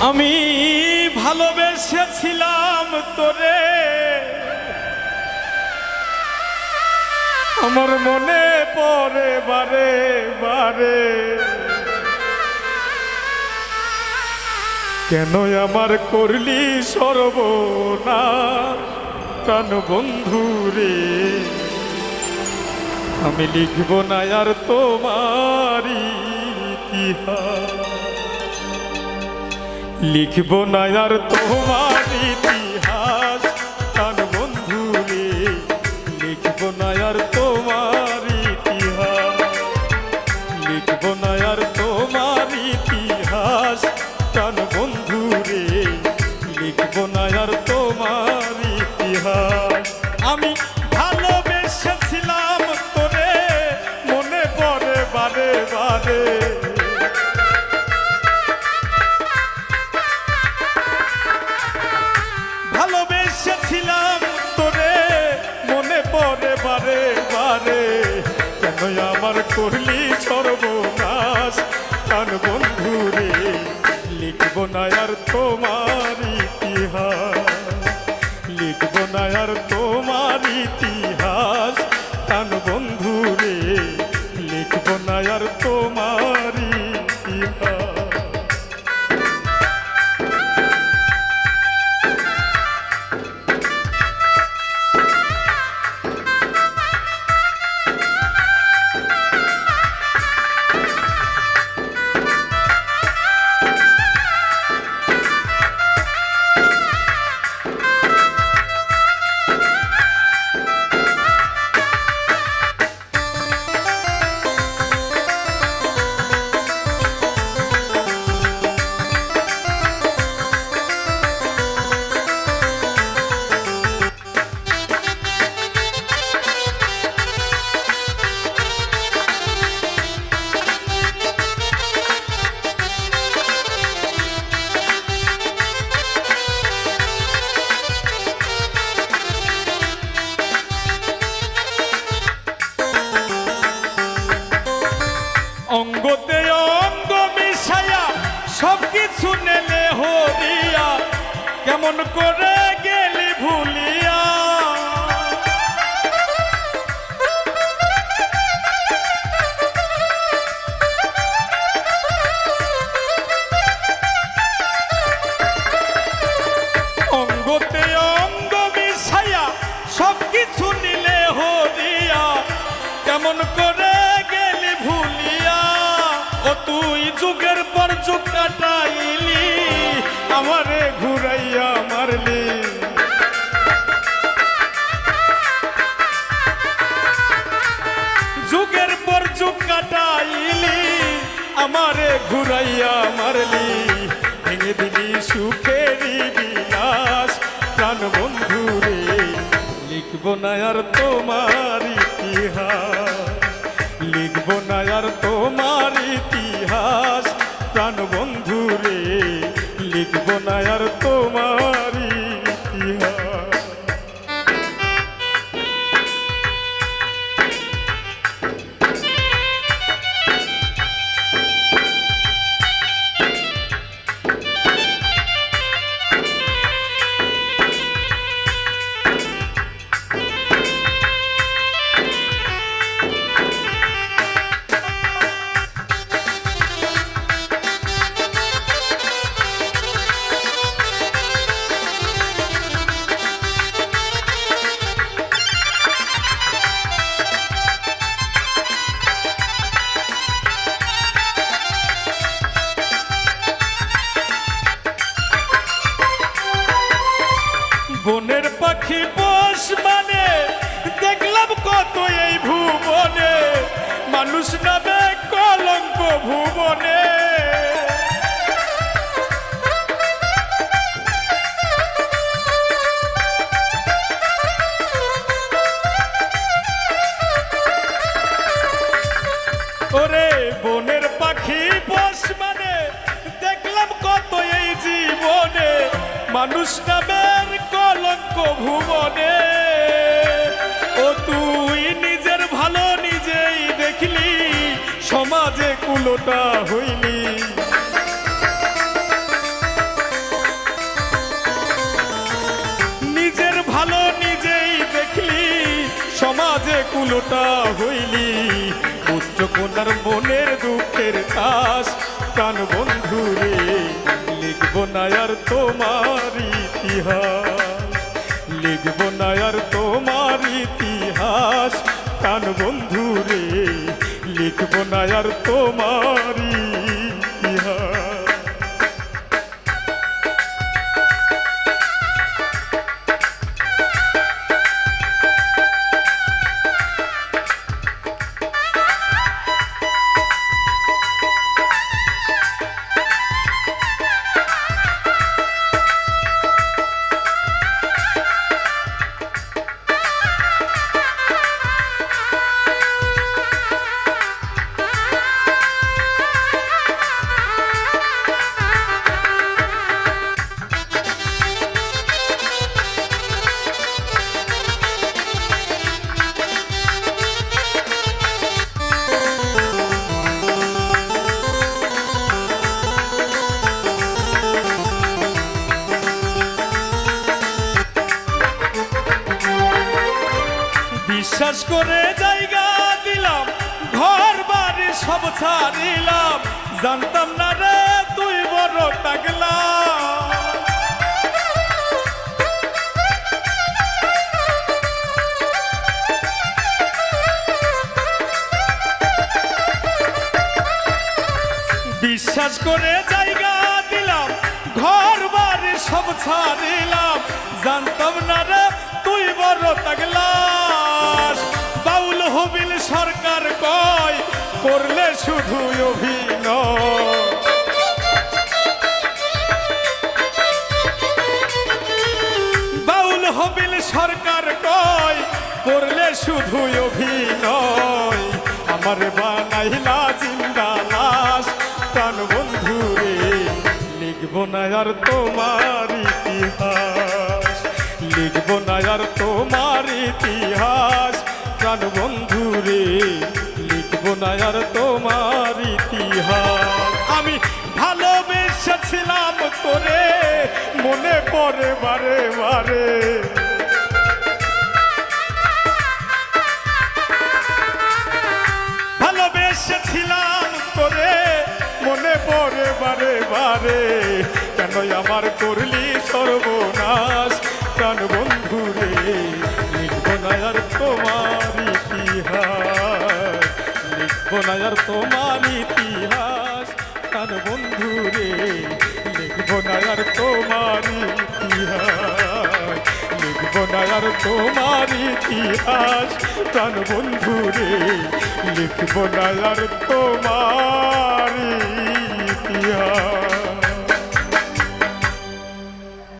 আমি ভালোবেসেছিলাম তোরে, আমার মনে পড়ে বারে বারে, কেন আমার করলি সর্বনাশ প্রাণ বন্ধু রে। আমি লিখব না আর তোমার ইতিহাস, লিখব না আর তোমার ইতিহাস প্রাণ বন্ধু রে। লিখব না আর তোমার ইতিহাস, লিখব না আর তোমার ইতিহাস প্রাণ বন্ধু রে। লিখব না আর তোমার ইতিহাস। আমি ভালোবেসেছিলাম তোরে, মনে পড়ে বারে বারে, ভালোবেসেছিলাম তোরে, মনে পড়ে বারে বারে, কেন আমার করলি সর্বনাশ প্রাণ বন্ধু রে। লিখব না আর তোমার ইতিহাস, লিখব না আর তোমার ইতিহাস প্রাণ বন্ধু রে। লিখব না আর তোমার ইতিহাস। অঙ্গতে অঙ্গ মিশায়া সব কিছু নেলে হরিয়া, কেমন করে গেলি ভুলিয়া। অঙ্গতে অঙ্গ মিশায়া সব কিছু নিলে হরিয়া, কেমন করে গেলি ভুলিয়া। ও তুই যুগের পর যুগ কাটাইলি, আমারে ঘুরাইয়া মারলি। যুগের পর যুগ কাটাইলি, আমারে ঘুরাইয়া মারলি। ভেঙে দিলি সুখেরই বিলাস প্রাণ বন্ধু রে। লিখব না আর তোমার ইতিহাস, লিখব না আর তোমার ইতিহাস প্রাণ বন্ধু রে। লিখব না আর তোমার ইতিহাস। বনের পাখি পোষ মানে দেখলাম কত এই ভুবনে, মানুষ নামে কলঙ্ক ভুবনে। ওরে বনের পাখি পোষ মানে দেখলাম কত এই জীবনে, মানুষ নামের কলঙ্ক ভুবনে। ও তুই নিজের ভালো নিজেই দেখলি, সমাজে কুলোটা হইলি। কুলোটা হইলি পুত্র কন্যার মনের দুঃখের তাস প্রাণ বন্ধু রে লিখব না আর তোমার ইতিহাস লিখব না আর তোমার ইতিহাস প্রাণ বন্ধু রে লিখব না আর তোমার ইতিহাস বিশ্বাস করে জায়গা দিলাম ঘর বাড়ি সব ছাড়িলাম জানতাম না রে তুই বড় টাকলা বিশ্বাস করে জায়গা দিলাম ঘর বাড়ি সব ছাড়িলাম জানতাম না রে তুই বড় টাকলা বাউল হবিল সরকার কয় করলে শুধু অভিনয় বাউল হবিল সরকার কয় করলে শুধু অভিনয় আমার বানাইলা জিন্দা লাশ প্রাণ বন্ধু রে লিখব না আর তোমার ইতিহাস লিখব না আর তোমার ইতিহাস প্রাণ বন্ধু রে লিখব না আর তোমার ইতিহাস আমি ভালোবেসেছিলাম তোরে মনে পড়ে বারে বারে ভালোবেসেছিলাম তোরে মনে পড়ে বারে বারে কেন আমার করলি সর্বনাশ প্রাণ বন্ধু রে লিখব না আর তোমার ইতিহাস লিখব না আর তোমার ইতিহাস প্রাণ বন্ধু রে লিখব না আর তোমার ইতিহাস লিখব না আর তোমার ইতিহাস প্রাণ বন্ধু রে লিখব না আর তোমার